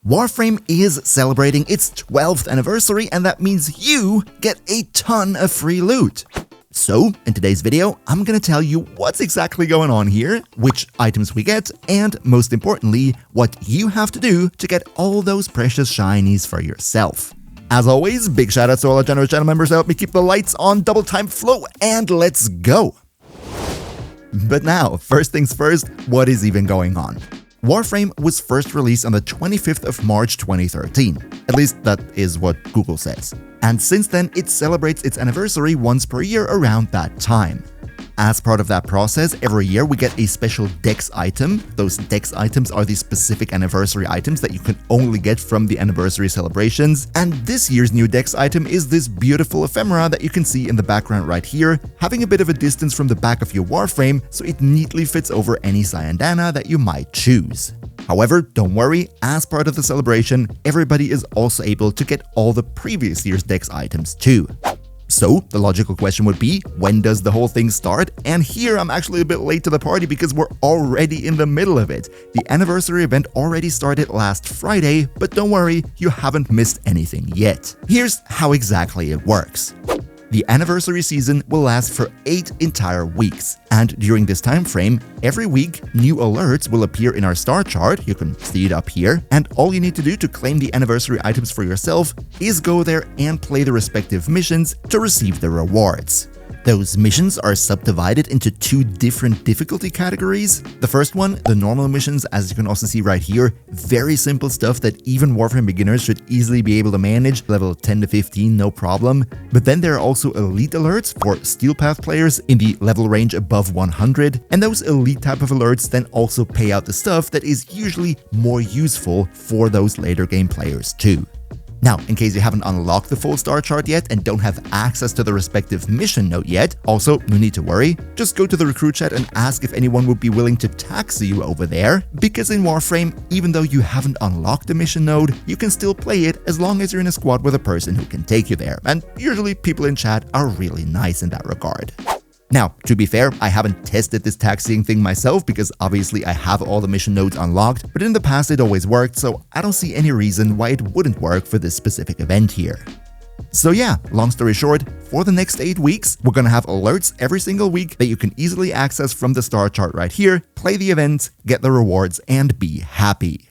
Warframe is celebrating its 12th anniversary, and that means you get a ton of free loot. So, in today's video, I'm gonna tell you what's exactly going on here, which items we get, and most importantly, what you have to do to get all those precious shinies for yourself. As always, big shout out to all our generous channel members that help me keep the lights on, double time flow, and let's go! But now, first things first, what is even going on? Warframe was first released on the 25th of March 2013. At least that is what Google says. And since then, it celebrates its anniversary once per year around that time. As part of that process, every year we get a special Dex item. Those Dex items are the specific anniversary items that you can only get from the anniversary celebrations. And this year's new Dex item is this beautiful ephemera that you can see in the background right here, having a bit of a distance from the back of your Warframe, so it neatly fits over any Cyandana that you might choose. However, don't worry, as part of the celebration, everybody is also able to get all the previous year's Dex items too. So, the logical question would be, when does the whole thing start? And here I'm actually a bit late to the party because we're already in the middle of it. The anniversary event already started last Friday, but don't worry, you haven't missed anything yet. Here's how exactly it works. The anniversary season will last for 8 entire weeks, and during this time frame, every week, new alerts will appear in our star chart. You can see it up here, and all you need to do to claim the anniversary items for yourself is go there and play the respective missions to receive the rewards. Those missions are subdivided into 2 different difficulty categories. The first one, the normal missions, as you can also see right here, very simple stuff that even Warframe beginners should easily be able to manage, level 10 to 15, no problem. But then there are also elite alerts for Steel Path players in the level range above 100, and those elite type of alerts then also pay out the stuff that is usually more useful for those later game players too. Now, in case you haven't unlocked the full star chart yet and don't have access to the respective mission note yet, also, no need to worry, just go to the recruit chat and ask if anyone would be willing to taxi you over there, because in Warframe, even though you haven't unlocked the mission node, you can still play it as long as you're in a squad with a person who can take you there, and usually people in chat are really nice in that regard. Now, to be fair, I haven't tested this taxiing thing myself because obviously I have all the mission nodes unlocked, but in the past it always worked, so I don't see any reason why it wouldn't work for this specific event here. So yeah, long story short, for the next 8 weeks, we're gonna have alerts every single week that you can easily access from the star chart right here, play the events, get the rewards, and be happy.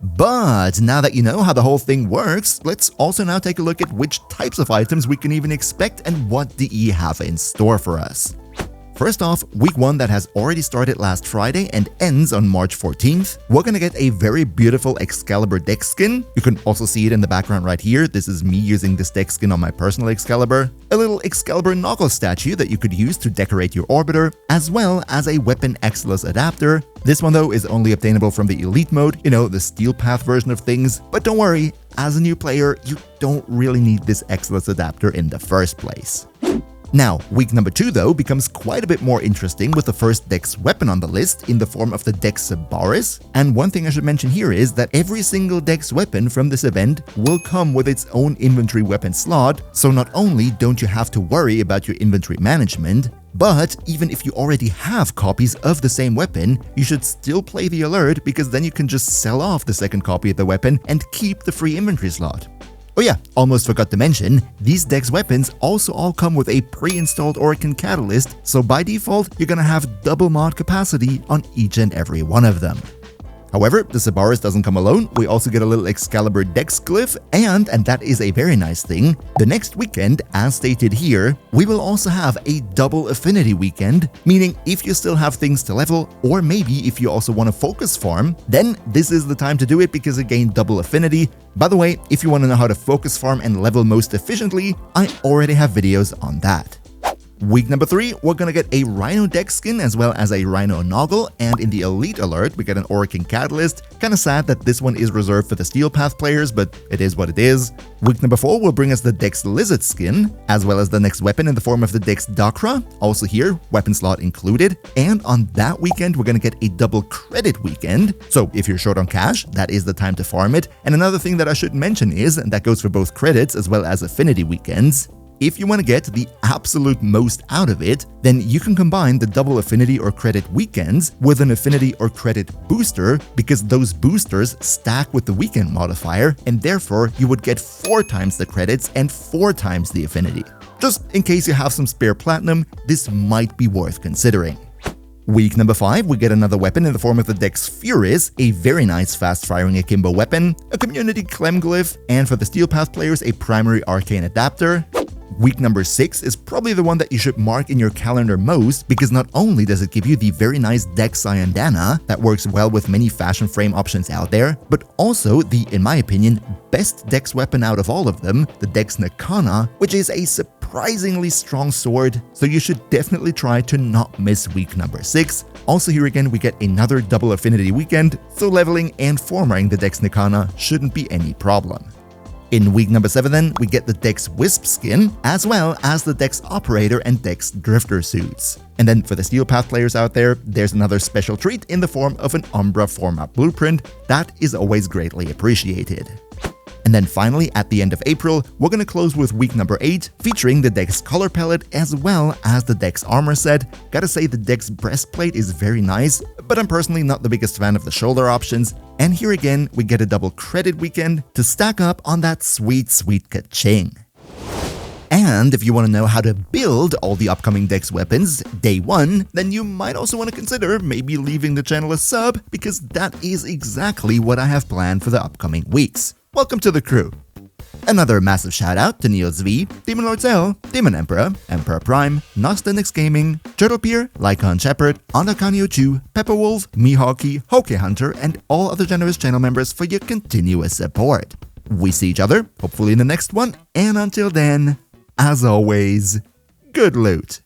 But now that you know how the whole thing works, let's also now take a look at which types of items we can even expect and what DE have in store for us. First off, week 1 that has already started last Friday and ends on March 14th, we're gonna get a very beautiful Excalibur deck skin. You can also see it in the background right here. This is me using this deck skin on my personal Excalibur. A little Excalibur Noggle statue that you could use to decorate your orbiter, as well as a Weapon Excellus adapter. This one though is only obtainable from the Elite mode, you know, the Steel Path version of things. But don't worry, as a new player, you don't really need this Excellus adapter in the first place. Now, week number 2 though becomes quite a bit more interesting with the first Dex weapon on the list in the form of the Dex sybaris. And one thing I should mention here is that every single Dex weapon from this event will come with its own inventory weapon slot, so not only don't you have to worry about your inventory management, but even if you already have copies of the same weapon, you should still play the alert because then you can just sell off the second copy of the weapon and keep the free inventory slot. Oh yeah, almost forgot to mention, these Dex weapons also all come with a pre-installed Orokin catalyst, so by default, you're gonna have double mod capacity on each and every one of them. However, the sybaris doesn't come alone. We also get a little Excalibur Dex glyph, and that is a very nice thing, the next weekend, as stated here, we will also have a double affinity weekend, meaning if you still have things to level, or maybe if you also want to focus farm, then this is the time to do it because you gain double affinity. By the way, if you want to know how to focus farm and level most efficiently, I already have videos on that. Week number 3, we're gonna get a Rhino deck skin as well as a Rhino Noggle, and in the Elite alert, we get an Orokin Catalyst. Kinda sad that this one is reserved for the Steel Path players, but it is what it is. Week number 4 will bring us the Dex Lizard skin, as well as the next weapon in the form of the Dex dakra, also here, weapon slot included. And on that weekend, we're gonna get a double credit weekend, so if you're short on cash, that is the time to farm it. And another thing that I should mention is, and that goes for both credits as well as affinity weekends, If you want to get the absolute most out of it, then you can combine the double affinity or credit weekends with an affinity or credit booster, because those boosters stack with the weekend modifier, and therefore you would get 4 times the credits and 4 times the affinity. Just in case you have some spare platinum, this might be worth considering. Week number 5, we get another weapon in the form of the Dex Furis, a very nice fast-firing akimbo weapon, a community clemglyph, and for the Steel Path players, a primary arcane adapter. Week number 6 is probably the one that you should mark in your calendar most, because not only does it give you the very nice Dex Bandana that works well with many fashion frame options out there, but also the, in my opinion, best Dex weapon out of all of them, the Dex Nikana, which is a surprisingly strong sword, so you should definitely try to not miss week number 6. Also here again we get another double affinity weekend, so leveling and formatting the Dex Nikana shouldn't be any problem. In week number 7 then, we get the Dex Wisp skin, as well as the Dex Operator and Dex Drifter suits. And then for the Steel Path players out there, there's another special treat in the form of an Umbra format blueprint that is always greatly appreciated. And then finally, at the end of April, we're gonna close with week number 8, featuring the Dex Color Palette as well as the Dex Armor set. Gotta say the Dex Breastplate is very nice, but I'm personally not the biggest fan of the shoulder options. And here again, we get a double credit weekend to stack up on that sweet, sweet ka-ching. And if you want to know how to build all the upcoming Dex weapons day 1, then you might also want to consider maybe leaving the channel a sub, because that is exactly what I have planned for the upcoming weeks. Welcome to the crew. Another massive shout out to NeoZV, Demon Lord Zell, Demon Emperor, Emperor Prime, Nostinix Gaming, Turtlepeer, Lycon Shepherd, Anakanio Chu, Pepperwolf, Mihawky, Hoke Hunter, and all other generous channel members for your continuous support. We see each other, hopefully in the next one, and until then, as always, good loot.